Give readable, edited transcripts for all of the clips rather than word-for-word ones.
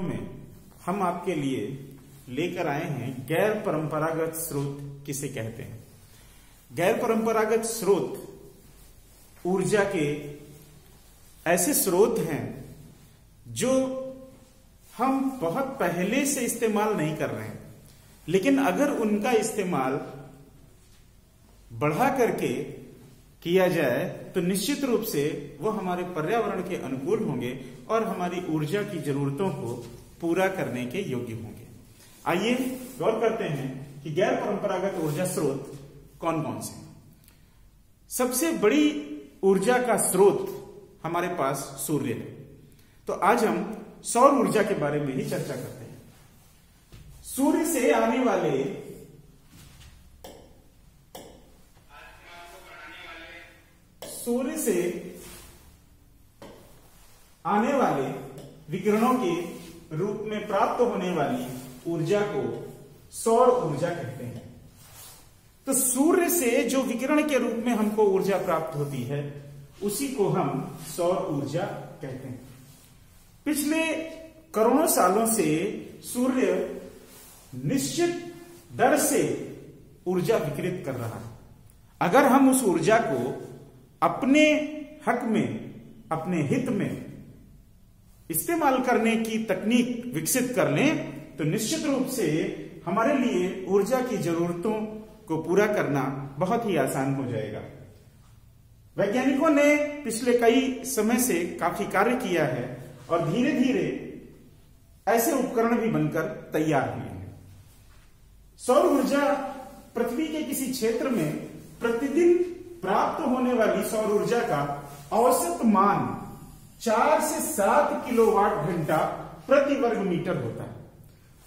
में हम आपके लिए लेकर आए हैं गैर परंपरागत स्रोत किसे कहते हैं। गैर परंपरागत स्रोत ऊर्जा के ऐसे स्रोत हैं जो हम बहुत पहले से इस्तेमाल नहीं कर रहे हैं, लेकिन अगर उनका इस्तेमाल बढ़ा करके किया जाए तो निश्चित रूप से वो हमारे पर्यावरण के अनुकूल होंगे और हमारी ऊर्जा की जरूरतों को पूरा करने के योग्य होंगे। आइए गौर करते हैं कि गैर परंपरागत ऊर्जा स्रोत कौन कौन से हैं। सबसे बड़ी ऊर्जा का स्रोत हमारे पास सूर्य है, तो आज हम सौर ऊर्जा के बारे में ही चर्चा करते हैं। सूर्य से आने वाले विकिरणों के रूप में प्राप्त होने वाली ऊर्जा को सौर ऊर्जा कहते हैं। तो सूर्य से जो विकिरण के रूप में हमको ऊर्जा प्राप्त होती है उसी को हम सौर ऊर्जा कहते हैं। पिछले करोड़ों सालों से सूर्य निश्चित दर से ऊर्जा विकिरित कर रहा है। अगर हम उस ऊर्जा को अपने हक में, अपने हित में इस्तेमाल करने की तकनीक विकसित कर लें तो निश्चित रूप से हमारे लिए ऊर्जा की जरूरतों को पूरा करना बहुत ही आसान हो जाएगा। वैज्ञानिकों ने पिछले कई समय से काफी कार्य किया है और धीरे धीरे ऐसे उपकरण भी बनकर तैयार हुए हैं। सौर ऊर्जा पृथ्वी के किसी क्षेत्र में प्रतिदिन प्राप्त होने वाली सौर ऊर्जा का औसत मान 4 से 7 किलोवाट घंटा प्रति वर्ग मीटर होता है।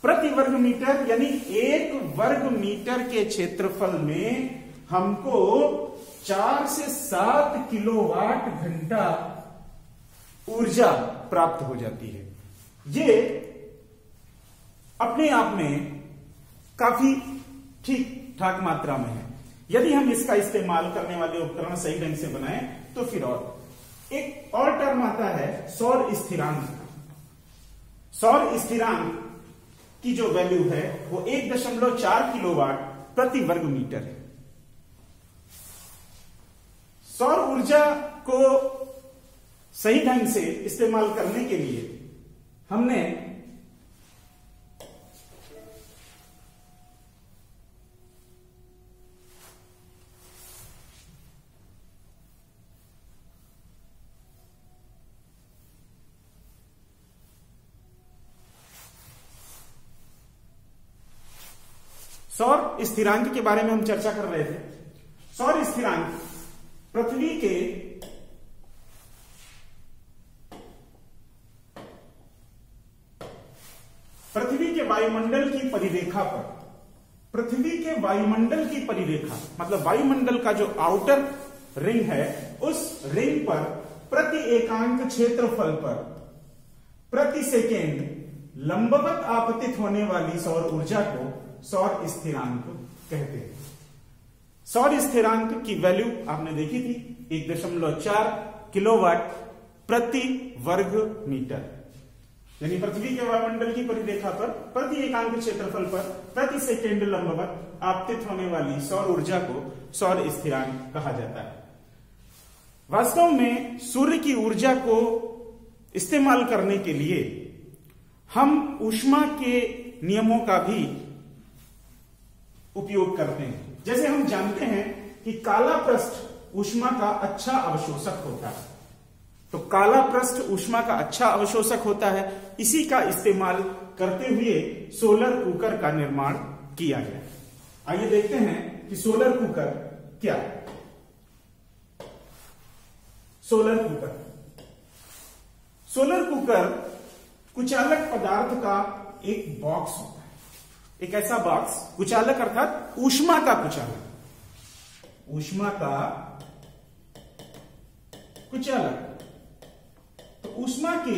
प्रति वर्ग मीटर यानी 1 वर्ग मीटर के क्षेत्रफल में हमको 4 से 7 किलोवाट घंटा ऊर्जा प्राप्त हो जाती है। ये अपने आप में काफी ठीक ठाक मात्रा में है। यदि हम इसका इस्तेमाल करने वाले उपकरण सही ढंग से बनाएं तो फिर एक और टर्म आता है सौर स्थिरांक। सौर स्थिरांक की जो वैल्यू है वो 1.4 किलोवाट प्रति वर्ग मीटर है। सौर ऊर्जा को सही ढंग से इस्तेमाल करने के लिए हमने सौर स्थिरांक के बारे में हम चर्चा कर रहे थे। सौर स्थिरांक पृथ्वी के वायुमंडल की परिरेखा पर, पृथ्वी के वायुमंडल की परिरेखा मतलब वायुमंडल का जो आउटर रिंग है उस रिंग पर प्रति एकांक क्षेत्रफल पर प्रति सेकेंड लंबवत आपतित होने वाली सौर ऊर्जा को सौर स्थिरांक कहते हैं। सौर स्थिरांक की वैल्यू आपने देखी थी 1.4 किलोवाट प्रति वर्ग मीटर, यानी पृथ्वी के वायुमंडल की परिरेखा पर प्रति एकांक क्षेत्रफल पर प्रति सेकेंड लंबवत आपतित होने वाली सौर ऊर्जा को सौर स्थिरांक कहा जाता है। वास्तव में सूर्य की ऊर्जा को इस्तेमाल करने के लिए हम ऊष्मा के नियमों का भी उपयोग करते हैं। जैसे हम जानते हैं कि काला पृष्ठ ऊष्मा का अच्छा अवशोषक होता है, तो काला पृष्ठ ऊष्मा का अच्छा अवशोषक होता है। इसी का इस्तेमाल करते हुए सोलर कुकर का निर्माण किया गया। आइए देखते हैं कि सोलर कुकर क्या है। सोलर कुकर कुचालक पदार्थ का एक बॉक्स होता है। एक ऐसा बॉक्स, कुचालक अर्थात ऊष्मा का कुचालक, ऊष्मा का कुचालक। तो ऊष्मा के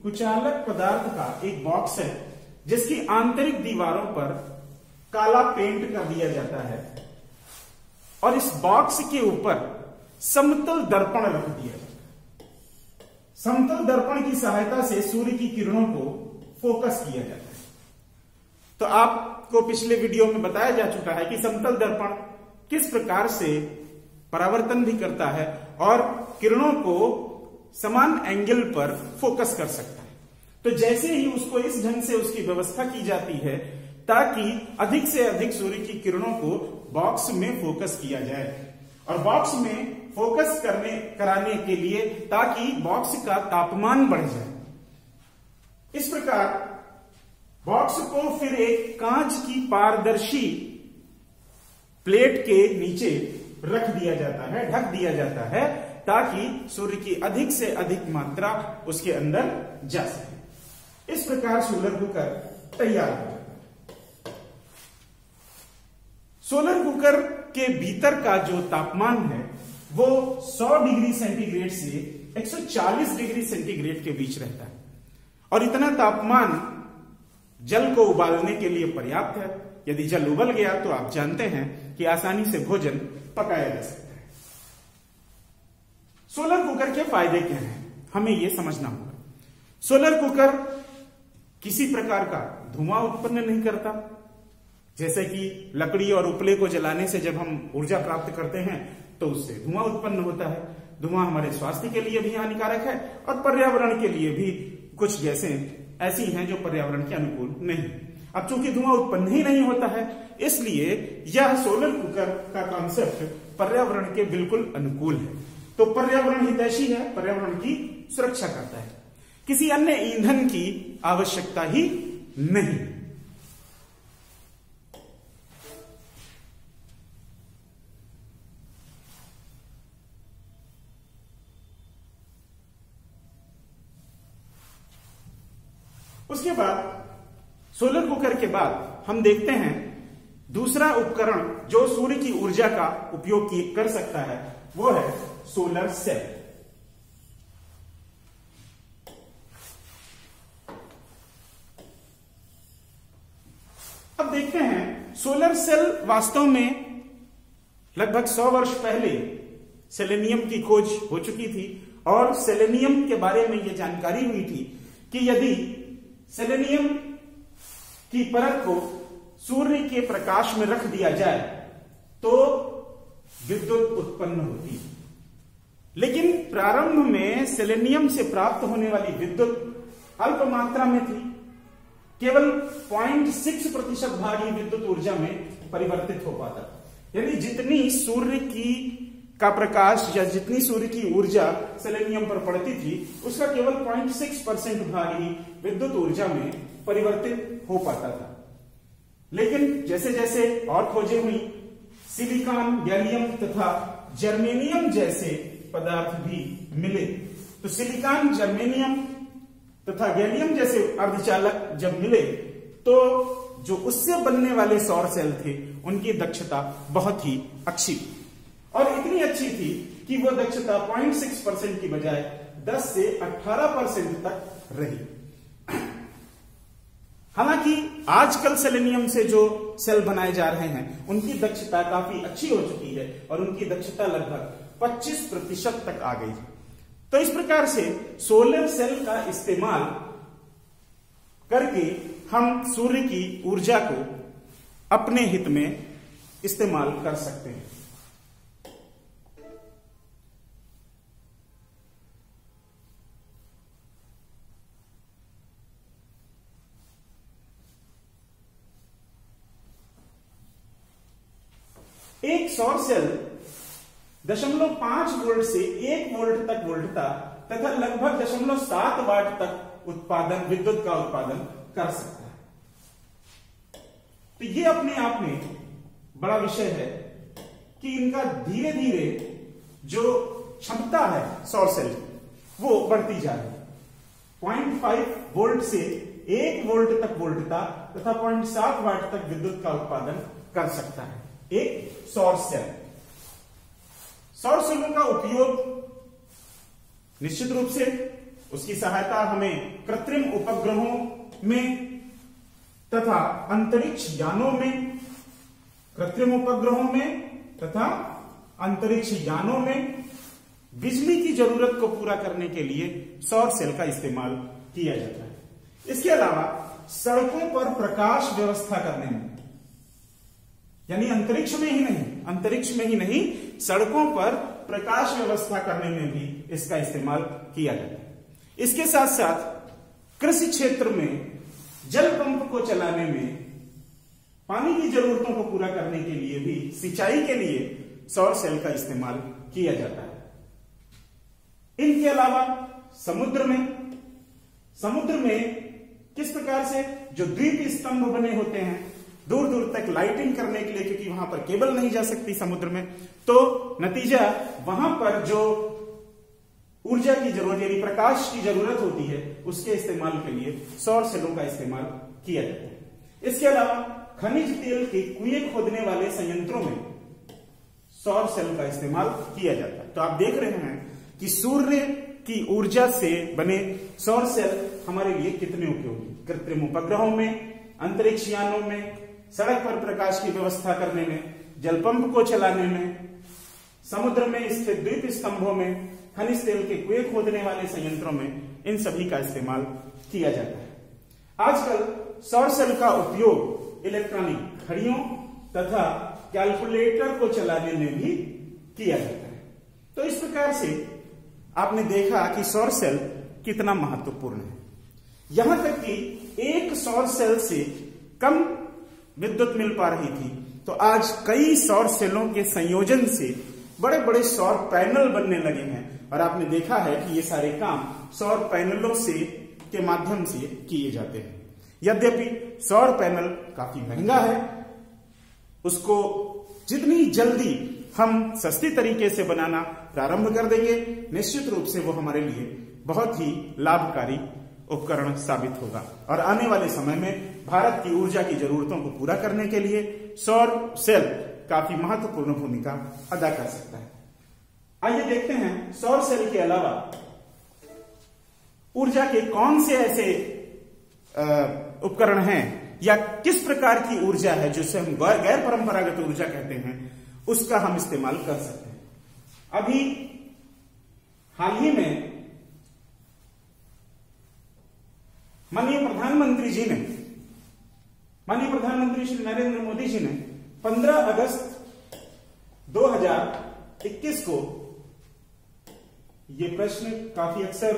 कुचालक पदार्थ का एक बॉक्स है जिसकी आंतरिक दीवारों पर काला पेंट कर दिया जाता है और इस बॉक्स के ऊपर समतल दर्पण रख दिया जाता है। समतल दर्पण की सहायता से सूर्य की किरणों को फोकस किया जाता है। तो आपको पिछले वीडियो में बताया जा चुका है कि समतल दर्पण किस प्रकार से परावर्तन भी करता है और किरणों को समान एंगल पर फोकस कर सकता है। तो जैसे ही उसको इस ढंग से उसकी व्यवस्था की जाती है ताकि अधिक से अधिक सूर्य की किरणों को बॉक्स में फोकस किया जाए, और बॉक्स में फोकस कराने के लिए ताकि बॉक्स का तापमान बढ़ जाए। इस प्रकार बॉक्स को फिर एक कांच की पारदर्शी प्लेट के नीचे रख दिया जाता है, ढक दिया जाता है, ताकि सूर्य की अधिक से अधिक मात्रा उसके अंदर जा सके। इस प्रकार सोलर कुकर तैयार हो जाता है। सोलर कुकर के भीतर का जो तापमान है वो 100 डिग्री सेंटीग्रेड से 140 डिग्री सेंटीग्रेड के बीच रहता है, और इतना तापमान जल को उबालने के लिए पर्याप्त है। यदि जल उबल गया तो आप जानते हैं कि आसानी से भोजन पकाया जा सकता है। सोलर कुकर के फायदे क्या हैं, हमें यह समझना होगा। सोलर कुकर किसी प्रकार का धुआं उत्पन्न नहीं करता। जैसे कि लकड़ी और उपले को जलाने से जब हम ऊर्जा प्राप्त करते हैं तो उससे धुआं उत्पन्न होता है। धुआं हमारे स्वास्थ्य के लिए भी हानिकारक है और पर्यावरण के लिए भी कुछ गैसें ऐसी हैं जो पर्यावरण के अनुकूल नहीं। अब चूंकि धुआं उत्पन्न ही नहीं होता है, इसलिए यह सोलर कुकर का कॉन्सेप्ट पर्यावरण के बिल्कुल अनुकूल है। तो पर्यावरण हितैषी है, पर्यावरण की सुरक्षा करता है, किसी अन्य ईंधन की आवश्यकता ही नहीं। उसके बाद सोलर कुकर के बाद हम देखते हैं दूसरा उपकरण जो सूर्य की ऊर्जा का उपयोग कर सकता है, वो है सोलर सेल। अब देखते हैं सोलर सेल वास्तव में लगभग 100 वर्ष पहले सेलेनियम की खोज हो चुकी थी, और सेलेनियम के बारे में यह जानकारी हुई थी कि यदि सेलेनियम की परत को सूर्य के प्रकाश में रख दिया जाए तो विद्युत उत्पन्न होती है। लेकिन प्रारंभ में सेलेनियम से प्राप्त होने वाली विद्युत अल्प मात्रा में थी, केवल 0.6% भाग ही विद्युत ऊर्जा में परिवर्तित हो पाता। यानी जितनी सूर्य की का प्रकाश या जितनी सूर्य की ऊर्जा सेलेनियम पर पड़ती थी, उसका केवल 0.6% भाग ही विद्युत ऊर्जा में परिवर्तित हो पाता था। लेकिन जैसे जैसे और खोजें हुई, सिलिकॉन, गैलियम तथा जर्मेनियम जैसे पदार्थ भी मिले। तो सिलिकॉन, जर्मेनियम तथा गैलियम जैसे अर्धचालक जब मिले तो जो उससे बनने वाले सौर सेल थे उनकी दक्षता बहुत ही अच्छी थी, और इतनी अच्छी थी कि वो दक्षता 0.6% की बजाय 10 से 18% तक रही। हालांकि आजकल सेलेनियम से जो सेल बनाए जा रहे हैं उनकी दक्षता काफी अच्छी हो चुकी है, और उनकी दक्षता लगभग 25% तक आ गई है। तो इस प्रकार से सोलर सेल का इस्तेमाल करके हम सूर्य की ऊर्जा को अपने हित में इस्तेमाल कर सकते हैं। एक सौर सेल 0.5 वोल्ट से 1 वोल्ट तक वोल्टता तथा लगभग 0.7 वाट तक विद्युत का उत्पादन कर सकता है। तो ये अपने आप में बड़ा विषय है कि इनका धीरे धीरे जो क्षमता है सौर सेल की वो बढ़ती जा रही है। 0.5 वोल्ट से 1 वोल्ट तक वोल्टता तथा 0.7 वाट तक विद्युत का उत्पादन कर सकता है एक सौर सेल। सौर सेलों का उपयोग निश्चित रूप से उसकी सहायता हमें कृत्रिम उपग्रहों में तथा अंतरिक्ष यानों में, कृत्रिम उपग्रहों में तथा अंतरिक्ष यानों में बिजली की जरूरत को पूरा करने के लिए सौर सेल का इस्तेमाल किया जाता है। इसके अलावा सड़कों पर प्रकाश व्यवस्था करने में, यानी अंतरिक्ष में ही नहीं सड़कों पर प्रकाश व्यवस्था करने में भी इसका इस्तेमाल किया जाता है। इसके साथ साथ कृषि क्षेत्र में जल पंप को चलाने में, पानी की जरूरतों को पूरा करने के लिए भी, सिंचाई के लिए सौर सेल का इस्तेमाल किया जाता है। इनके अलावा समुद्र में किस प्रकार से जो द्वीप स्तंभ बने होते हैं दूर दूर तक लाइटिंग करने के लिए, क्योंकि वहां पर केबल नहीं जा सकती समुद्र में, तो नतीजा वहां पर जो ऊर्जा की जरूरत यानी प्रकाश की जरूरत होती है उसके इस्तेमाल के लिए सौर सेलों का इस्तेमाल किया जाता है। इसके अलावा खनिज तेल के कुएं खोदने वाले संयंत्रों में सौर सेल का इस्तेमाल किया जाता है। तो आप देख रहे हैं कि सूर्य की ऊर्जा से बने सौर सेल हमारे लिए कितने उपयोगी, कृत्रिम उपग्रहों में, अंतरिक्ष यानों में, सड़क पर प्रकाश की व्यवस्था करने में, जल पंप को चलाने में, समुद्र में स्थित द्वीप स्तंभों में, खनिज तेल के कुएं खोदने वाले संयंत्रों में, इन सभी का इस्तेमाल किया जाता है। आजकल सौर सेल का उपयोग इलेक्ट्रॉनिक घड़ियों तथा कैलकुलेटर को चलाने में भी किया जाता है। तो इस प्रकार से आपने देखा कि सौर सेल कितना महत्वपूर्ण है। यहां तक कि एक सौर सेल से कम विद्युत मिल पा रही थी, तो आज कई सौर सेलों के संयोजन से बड़े बड़े सौर पैनल बनने लगे हैं और आपने देखा है कि ये सारे काम सौर पैनलों से के माध्यम से किए जाते हैं। यद्यपि सौर पैनल काफी महंगा है, उसको जितनी जल्दी हम सस्ती तरीके से बनाना प्रारंभ कर देंगे, निश्चित रूप से वो हमारे लिए बहुत ही लाभकारी उपकरण साबित होगा और आने वाले समय में भारत की ऊर्जा की जरूरतों को पूरा करने के लिए सौर सेल काफी महत्वपूर्ण भूमिका अदा कर सकता है। आइए देखते हैं सौर सेल के अलावा ऊर्जा के कौन से ऐसे उपकरण हैं या किस प्रकार की ऊर्जा है जिसे हम गैर परंपरागत ऊर्जा कहते हैं, उसका हम इस्तेमाल कर सकते हैं। अभी हाल ही में माननीय प्रधानमंत्री श्री नरेंद्र मोदी जी ने 15 अगस्त 2021 को, ये प्रश्न काफी अक्सर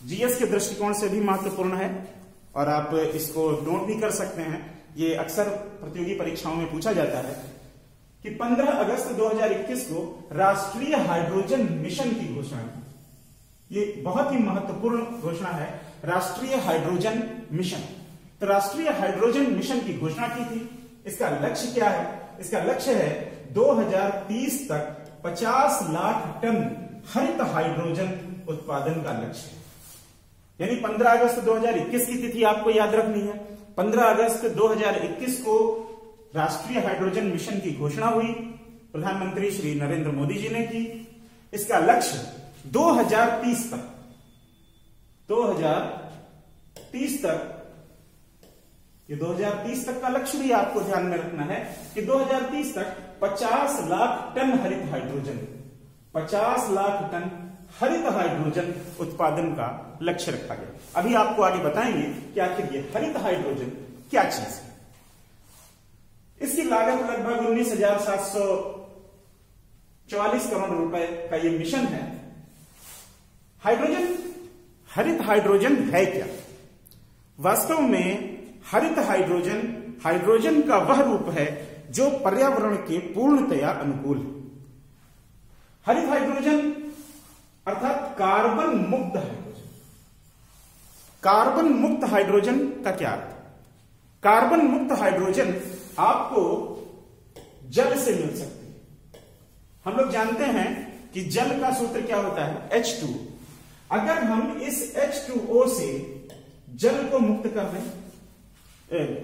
जीएस के दृष्टिकोण से भी महत्वपूर्ण है और आप इसको नोट भी कर सकते हैं, ये अक्सर प्रतियोगी परीक्षाओं में पूछा जाता है कि 15 अगस्त 2021 को राष्ट्रीय हाइड्रोजन मिशन की घोषणा की। ये बहुत ही महत्वपूर्ण घोषणा है, राष्ट्रीय हाइड्रोजन मिशन। तो राष्ट्रीय हाइड्रोजन मिशन की घोषणा की थी। इसका लक्ष्य क्या है? इसका लक्ष्य है 2030 तक 50 लाख टन हरित हाइड्रोजन उत्पादन का लक्ष्य है। यानी 15 अगस्त 2021 की तिथि आपको याद रखनी है। 15 अगस्त 2021 को राष्ट्रीय हाइड्रोजन मिशन की घोषणा हुई, प्रधानमंत्री श्री नरेंद्र मोदी जी ने की। इसका लक्ष्य 2030 तक ये 2030 तक का लक्ष्य भी आपको ध्यान में रखना है कि 2030 तक 50 लाख टन हरित हाइड्रोजन, 50 लाख टन हरित हाइड्रोजन उत्पादन का लक्ष्य रखा गया। अभी आपको आगे बताएंगे कि आखिर ये हरित हाइड्रोजन क्या चीज है। इसकी लागत लगभग 19,744 करोड़ रुपए का ये मिशन है। हरित हाइड्रोजन है क्या? वास्तव में हरित हाइड्रोजन का वह रूप है जो पर्यावरण के पूर्णतया अनुकूल है। हरित हाइड्रोजन अर्थात कार्बन मुक्त हाइड्रोजन। कार्बन मुक्त हाइड्रोजन का क्या अर्थ? कार्बन मुक्त हाइड्रोजन आपको जल से मिल सकती है। हम लोग जानते हैं कि जल का सूत्र क्या होता है? H2। अगर हम इस H2O से जल को मुक्त कर लें,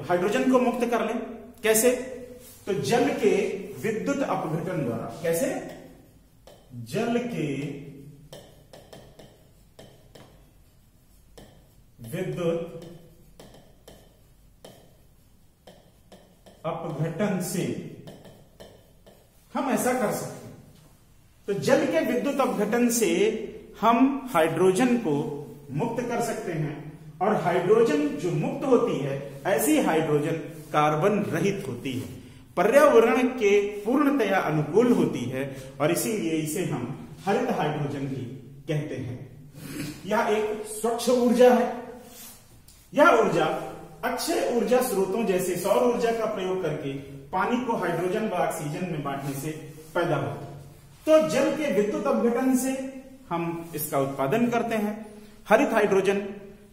हाइड्रोजन को मुक्त कर लें, कैसे? तो जल के विद्युत अपघटन द्वारा। कैसे? जल के विद्युत अपघटन से हम ऐसा कर सकते हैं। तो जल के विद्युत अपघटन से हम हाइड्रोजन को मुक्त कर सकते हैं और हाइड्रोजन जो मुक्त होती है, ऐसी हाइड्रोजन कार्बन रहित होती है, पर्यावरण के पूर्णतया अनुकूल होती है और इसीलिए इसे हम हरित हाइड्रोजन भी कहते हैं। यह एक स्वच्छ ऊर्जा है। यह ऊर्जा अक्षय ऊर्जा स्रोतों जैसे सौर ऊर्जा का प्रयोग करके पानी को हाइड्रोजन व ऑक्सीजन में बांटने से पैदा होती है। तो जल के विद्युत अपघटन से हम इसका उत्पादन करते हैं हरित हाइड्रोजन।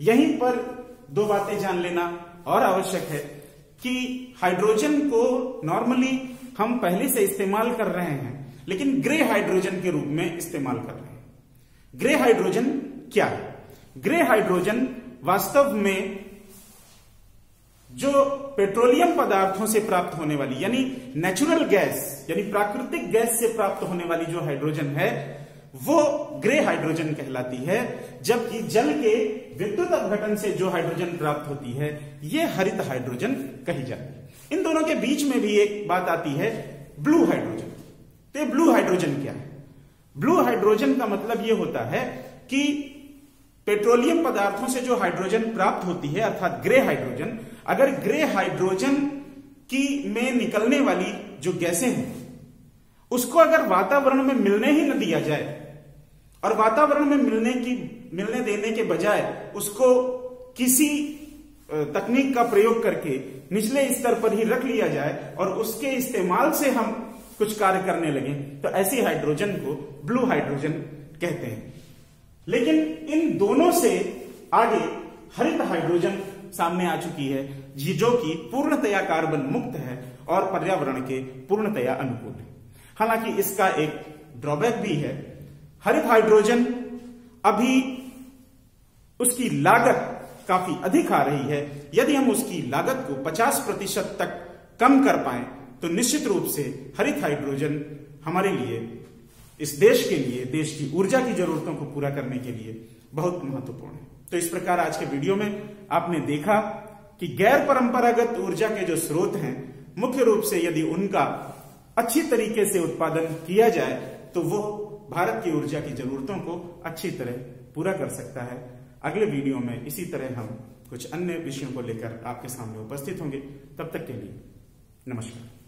यहीं पर दो बातें जान लेना और आवश्यक है कि हाइड्रोजन को नॉर्मली हम पहले से इस्तेमाल कर रहे हैं, लेकिन ग्रे हाइड्रोजन के रूप में इस्तेमाल कर रहे हैं। ग्रे हाइड्रोजन क्या है? ग्रे हाइड्रोजन वास्तव में जो पेट्रोलियम पदार्थों से प्राप्त होने वाली यानी नेचुरल गैस यानी प्राकृतिक गैस से प्राप्त होने वाली जो हाइड्रोजन है वो ग्रे हाइड्रोजन कहलाती है, जबकि जल के विद्युत अपघटन से जो हाइड्रोजन प्राप्त होती है ये हरित हाइड्रोजन कही जाती है। इन दोनों के बीच में भी एक बात आती है, ब्लू हाइड्रोजन। तो ब्लू हाइड्रोजन क्या है? ब्लू हाइड्रोजन का मतलब यह होता है कि पेट्रोलियम पदार्थों से जो हाइड्रोजन प्राप्त होती है अर्थात ग्रे हाइड्रोजन, अगर ग्रे हाइड्रोजन की में निकलने वाली जो गैसें हैं उसको अगर वातावरण में मिलने ही न दिया जाए और वातावरण में मिलने देने के बजाय उसको किसी तकनीक का प्रयोग करके निचले स्तर पर ही रख लिया जाए और उसके इस्तेमाल से हम कुछ कार्य करने लगे, तो ऐसी हाइड्रोजन को ब्लू हाइड्रोजन कहते हैं। लेकिन इन दोनों से आगे हरित हाइड्रोजन सामने आ चुकी है, जो कि पूर्णतया कार्बन मुक्त है और पर्यावरण के पूर्णतया अनुकूल है। हालांकि इसका एक ड्रॉबैक भी है। हरित हाइड्रोजन अभी उसकी लागत काफी अधिक आ रही है। यदि हम उसकी लागत को 50% तक कम कर पाएं तो निश्चित रूप से हरित हाइड्रोजन हमारे लिए, इस देश के लिए, देश की ऊर्जा की जरूरतों को पूरा करने के लिए बहुत महत्वपूर्ण है। तो इस प्रकार आज के वीडियो में आपने देखा कि गैर परंपरागत ऊर्जा के जो स्रोत हैं, मुख्य रूप से यदि उनका अच्छी तरीके से उत्पादन किया जाए तो वो भारत की ऊर्जा की जरूरतों को अच्छी तरह पूरा कर सकता है। अगले वीडियो में इसी तरह हम कुछ अन्य विषयों को लेकर आपके सामने उपस्थित होंगे। तब तक के लिए नमस्कार।